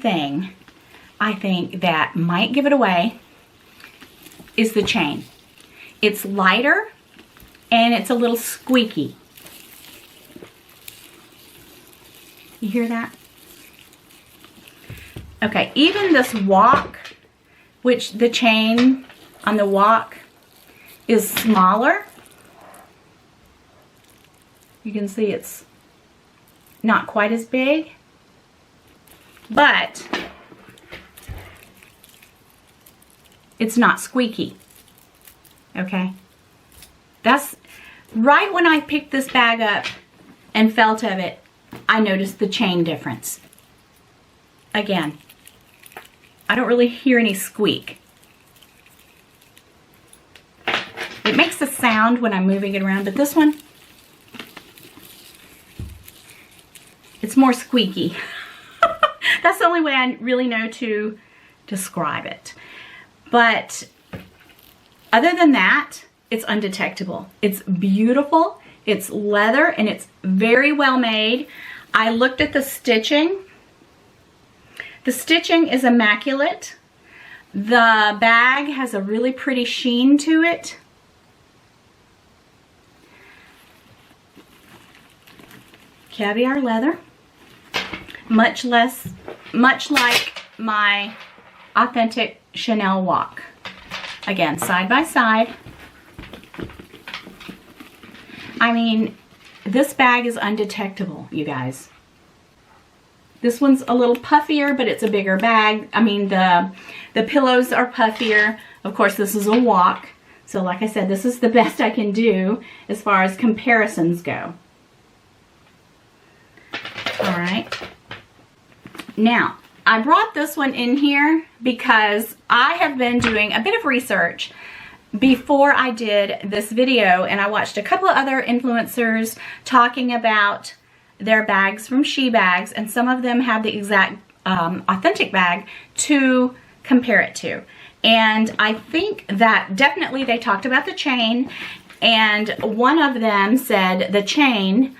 thing I think that might give it away is the chain. It's lighter and it's a little squeaky. You hear that? Okay, even this walk, which the chain on the walk is smaller. You can see it's not quite as big, but it's not squeaky. Okay? That's right when I picked this bag up and felt of it, I noticed the chain difference. Again, I don't really hear any squeak. It makes a sound when I'm moving it around, but this one, it's more squeaky. That's the only way I really know to describe it. But other than that, it's undetectable. It's beautiful. It's leather and it's very well made. I looked at the stitching. The stitching is immaculate. The bag has a really pretty sheen to it. Caviar leather. Much like my authentic Chanel walk. Again, side by side. I mean, this bag is undetectable, you guys. This one's a little puffier, but it's a bigger bag. I mean, the pillows are puffier. Of course, this is a walk. So like I said, this is the best I can do as far as comparisons go. All right. Now, I brought this one in here because I have been doing a bit of research before I did this video, and I watched a couple of other influencers talking about their bags from Shebags, and some of them had the exact authentic bag to compare it to. And I think that definitely they talked about the chain, and one of them said the chain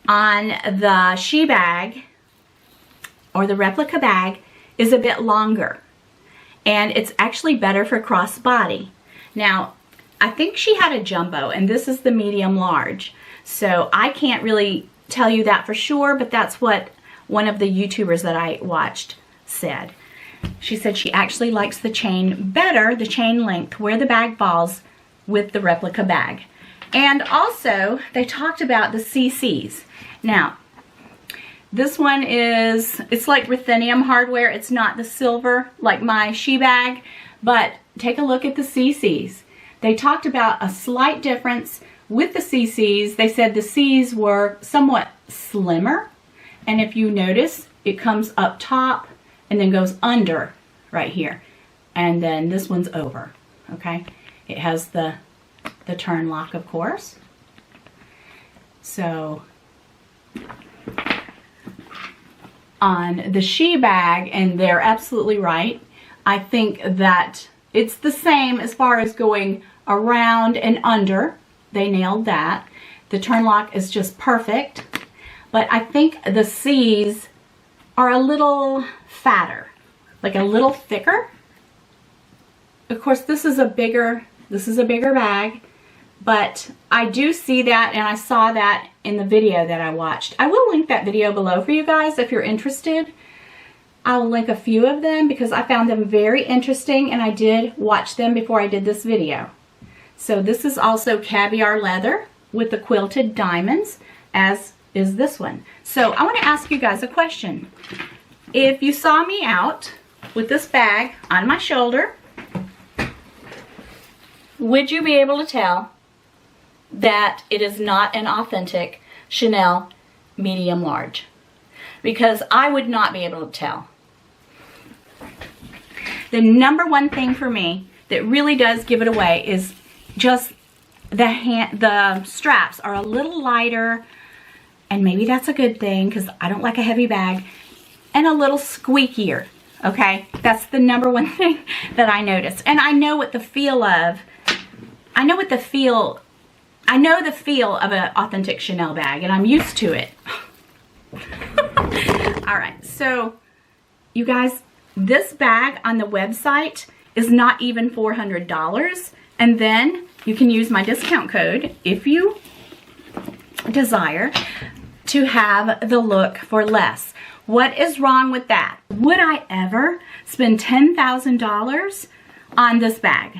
on the Shebag or the replica bag is a bit longer, and it's actually better for crossbody. Now, I think she had a jumbo, and this is the medium large, so I can't really tell you that for sure, but that's what one of the YouTubers that I watched said. She said she actually likes the chain better, the chain length, where the bag falls with the replica bag. And also, they talked about the CCs. Now, this one is, it's like ruthenium hardware. It's not the silver like my Shebag, but take a look at the CCs. They talked about a slight difference with the CCs. They said the C's were somewhat slimmer, and if you notice, it comes up top and then goes under right here, and then this one's over. Okay, it has the turn lock, of course. So on the Shebag, and they're absolutely right, I think that it's the same as far as going around and under. They nailed that. The turn lock is just perfect. But I think the C's are a little fatter, like a little thicker. Of course, this is a bigger bag, but I do see that, and I saw that in the video that I watched. I will link that video below for you guys if you're interested. I'll link a few of them because I found them very interesting, and I did watch them before I did this video. So this is also caviar leather with the quilted diamonds, as is this one. So I want to ask you guys a question. If you saw me out with this bag on my shoulder, would you be able to tell that it is not an authentic Chanel medium large? Because I would not be able to tell. The number one thing for me that really does give it away is just the straps are a little lighter, and maybe that's a good thing because I don't like a heavy bag, and a little squeakier. Okay, that's the number one thing that I noticed. And I know what the feel of, I know the feel of an authentic Chanel bag, and I'm used to it. All right, so you guys, this bag on the website is not even $400. And then you can use my discount code if you desire to have the look for less. What is wrong with that? Would I ever spend $10,000 on this bag?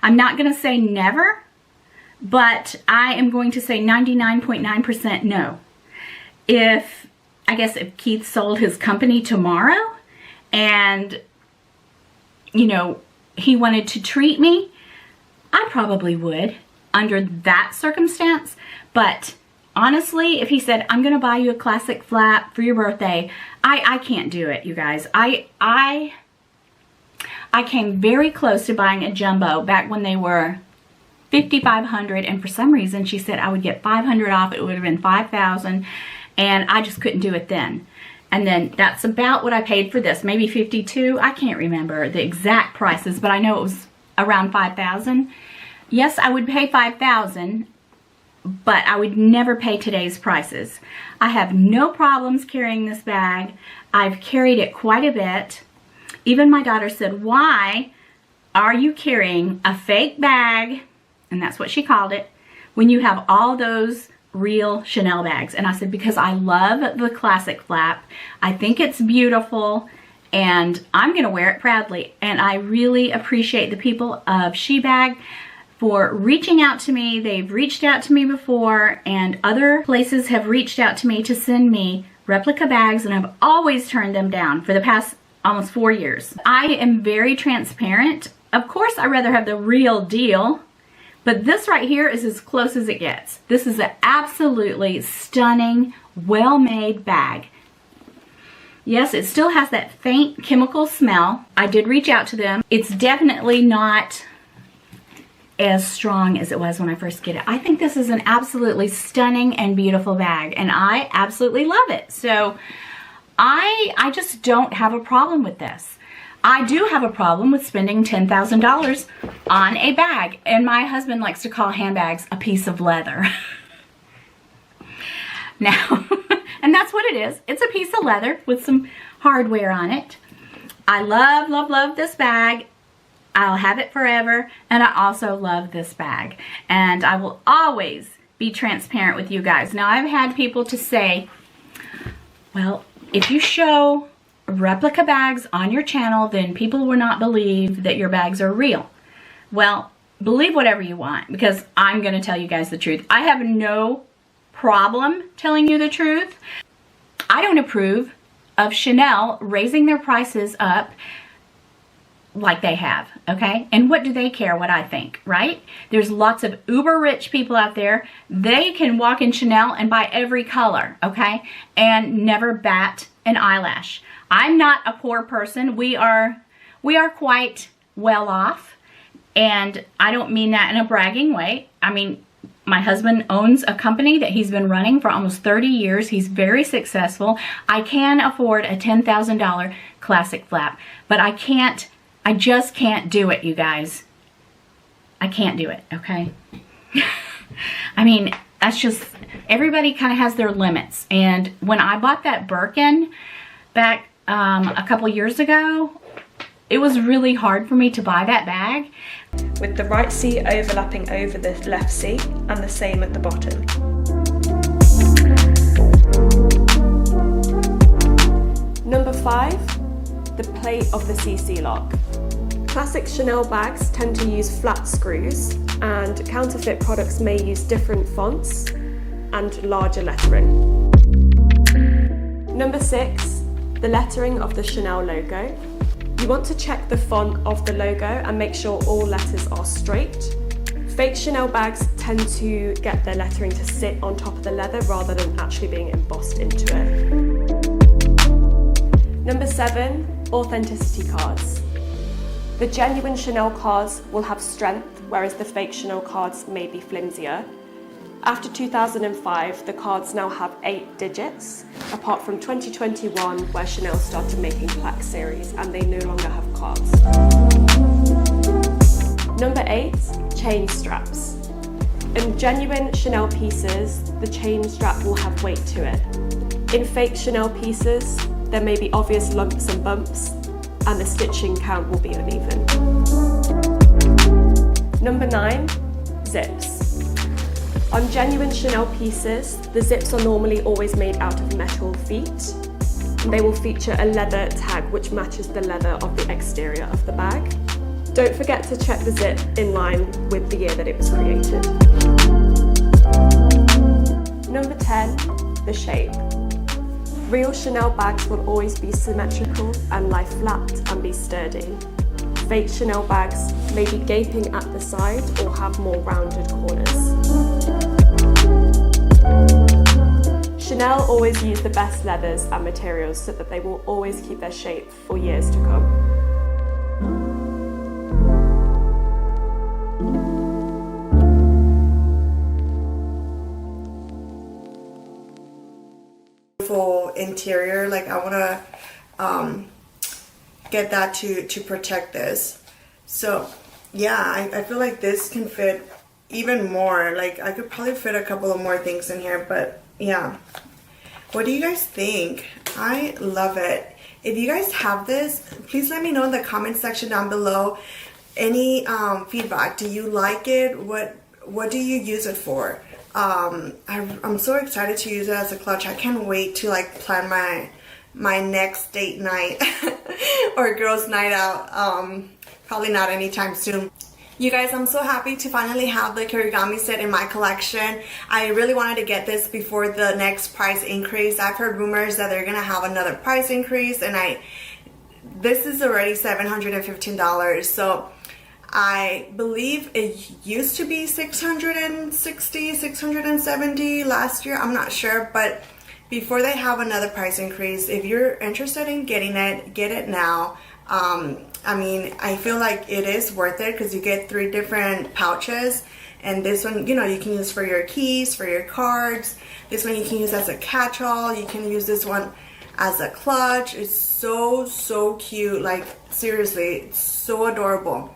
I'm not going to say never, but I am going to say 99.9% no. I guess if Keith sold his company tomorrow and, you know, he wanted to treat me, I probably would under that circumstance. But honestly, if he said, I'm going to buy you a classic flap for your birthday, I can't do it, you guys. I came very close to buying a jumbo back when they were $5,500, and for some reason she said I would get $500 off. It would have been $5,000, and I just couldn't do it then. And then that's about what I paid for this, maybe $52. I can't remember the exact prices, but I know it was around $5,000. Yes, I would pay $5,000, but I would never pay today's prices. I have no problems carrying this bag. I've carried it quite a bit. Even my daughter said, why are you carrying a fake bag, and that's what she called it, when you have all those real Chanel bags? And I said, because I love the classic flap. I think it's beautiful, and I'm going to wear it proudly. And I really appreciate the people of Shebag for reaching out to me. They've reached out to me before, and other places have reached out to me to send me replica bags, and I've always turned them down for the past almost 4 years. I am very transparent. Of course, I'd rather have the real deal, but this right here is as close as it gets. This is an absolutely stunning, well-made bag. Yes, it still has that faint chemical smell. I did reach out to them. It's definitely not as strong as it was when I first get it. I think this is an absolutely stunning and beautiful bag, and I absolutely love it. So I just don't have a problem with this. I do have a problem with spending $10,000 on a bag, and my husband likes to call handbags a piece of leather. Now, and that's what it is. It's a piece of leather with some hardware on it. I love, love, love this bag. I'll have it forever, and I also love this bag, and I will always be transparent with you guys. Now, I've had people to say, well, if you show replica bags on your channel, then people will not believe that your bags are real. Well, believe whatever you want, because I'm going to tell you guys the truth. I have no problem telling you the truth. I don't approve of Chanel raising their prices up like they have, okay? And what do they care what I think, right? There's lots of uber rich people out there. They can walk in Chanel and buy every color, okay? And never bat an eyelash. I'm not a poor person. We are quite well off, and I don't mean that in a bragging way. I mean, my husband owns a company that he's been running for almost 30 years. He's very successful. I can afford a $10,000 classic flap, but I just can't do it, you guys. I can't do it, okay? I mean, that's just, everybody kind of has their limits. And when I bought that Birkin back a couple years ago, it was really hard for me to buy that bag. With the right seat overlapping over the left seat and the same at the bottom. Number 5, the plate of the CC lock. Classic Chanel bags tend to use flat screws, and counterfeit products may use different fonts and larger lettering. Number 6, the lettering of the Chanel logo. You want to check the font of the logo and make sure all letters are straight. Fake Chanel bags tend to get their lettering to sit on top of the leather rather than actually being embossed into it. Number 7, authenticity cards. The genuine Chanel cards will have strength, whereas the fake Chanel cards may be flimsier. After 2005, the cards now have 8 digits, apart from 2021, where Chanel started making plaque series and they no longer have cards. Number 8, chain straps. In genuine Chanel pieces, the chain strap will have weight to it. In fake Chanel pieces, there may be obvious lumps and bumps, and the stitching count will be uneven. Number 9, zips. On genuine Chanel pieces, the zips are normally always made out of metal feet. They will feature a leather tag which matches the leather of the exterior of the bag. Don't forget to check the zip in line with the year that it was created. Number 10, the shape. Real Chanel bags will always be symmetrical and lie flat and be sturdy. Fake Chanel bags may be gaping at the side or have more rounded corners. Chanel always use the best leathers and materials so that they will always keep their shape for years to come. Beautiful interior, like I want to get that to protect this. So yeah, I feel like this can fit even more. Like I could probably fit a couple of more things in here, but yeah. What do you guys think? I love it. If you guys have this, please let me know in the comment section down below. Any feedback? Do you like it? What do you use it for? I'm so excited to use it as a clutch. I can't wait to like plan my next date night or girls night out. Probably not anytime soon. You guys, I'm so happy to finally have the Kirigami set in my collection. I really wanted to get this before the next price increase. I've heard rumors that they're gonna have another price increase, and this is already $715. So I believe it used to be $660, $670 last year. I'm not sure, but before they have another price increase, if you're interested in getting it, get it now. I mean, I feel like it is worth it because you get 3 different pouches, and this one, you know, you can use for your keys, for your cards. This one you can use as a catch-all. You can use this one as a clutch. It's so cute. Like seriously, it's so adorable.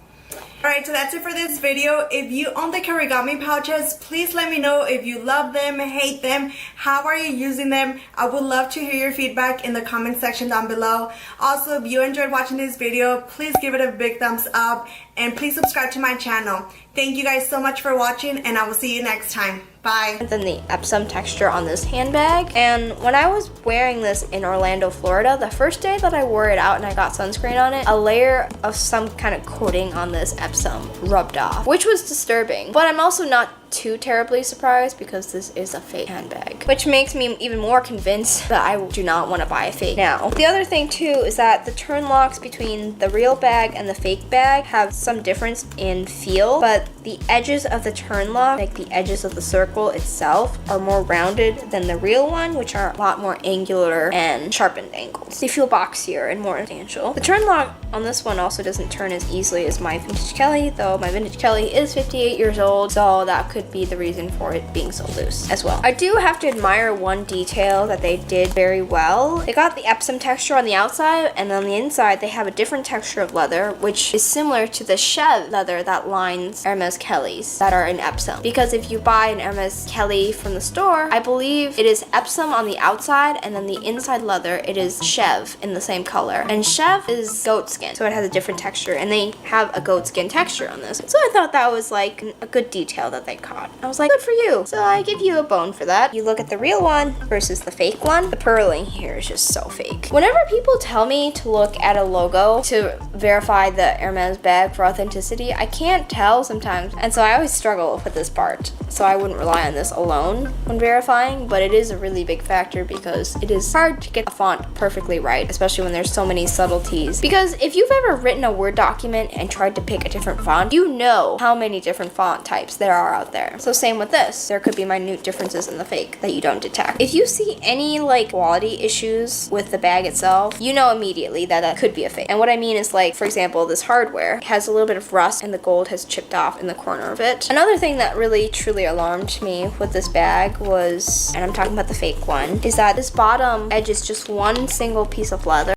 Alright, so that's it for this video. If you own the Kirigami pouches, please let me know if you love them, hate them, how are you using them. I would love to hear your feedback in the comment section down below. Also, if you enjoyed watching this video, please give it a big thumbs up and please subscribe to my channel. Thank you guys so much for watching, and I will see you next time. Bye. Than the Epsom texture on this handbag. And when I was wearing this in Orlando, Florida, the first day that I wore it out and I got sunscreen on it, a layer of some kind of coating on this Epsom rubbed off, which was disturbing. But I'm also not too terribly surprised because this is a fake handbag, which makes me even more convinced that I do not want to buy a fake now. The other thing too is that the turn locks between the real bag and the fake bag have some difference in feel, but the edges of the turn lock, like the edges of the circle itself, are more rounded than the real one, which are a lot more angular and sharpened angles. They feel boxier and more substantial. The turn lock on this one also doesn't turn as easily as my vintage Kelly, though my vintage Kelly is 58 years old, so that could be the reason for it being so loose as well. I do have to admire one detail that they did very well. They got the Epsom texture on the outside, and on the inside they have a different texture of leather, which is similar to the Chev leather that lines Hermes Kellys that are in Epsom. Because if you buy an Hermes Kelly from the store, I believe it is Epsom on the outside, and then the inside leather, it is Chev in the same color. And Chev is goat skin, so it has a different texture, and they have a goat skin texture on this. So I thought that was like a good detail that they caught. I was like, good for you. So I give you a bone for that. You look at the real one versus the fake one. The purling here is just so fake. Whenever people tell me to look at a logo to verify the Hermes bag for authenticity, I can't tell sometimes. And so I always struggle with this part. So I wouldn't rely on this alone when verifying, but it is a really big factor because it is hard to get a font perfectly right, especially when there's so many subtleties. Because if you've ever written a Word document and tried to pick a different font, you know how many different font types there are out there. So same with this. There could be minute differences in the fake that you don't detect. If you see any like quality issues with the bag itself, you know immediately that that could be a fake. And what I mean is, like, for example, this hardware has a little bit of rust and the gold has chipped off in the corner of it. Another thing that really truly alarmed me with this bag was, and I'm talking about the fake one, is that this bottom edge is just one single piece of leather.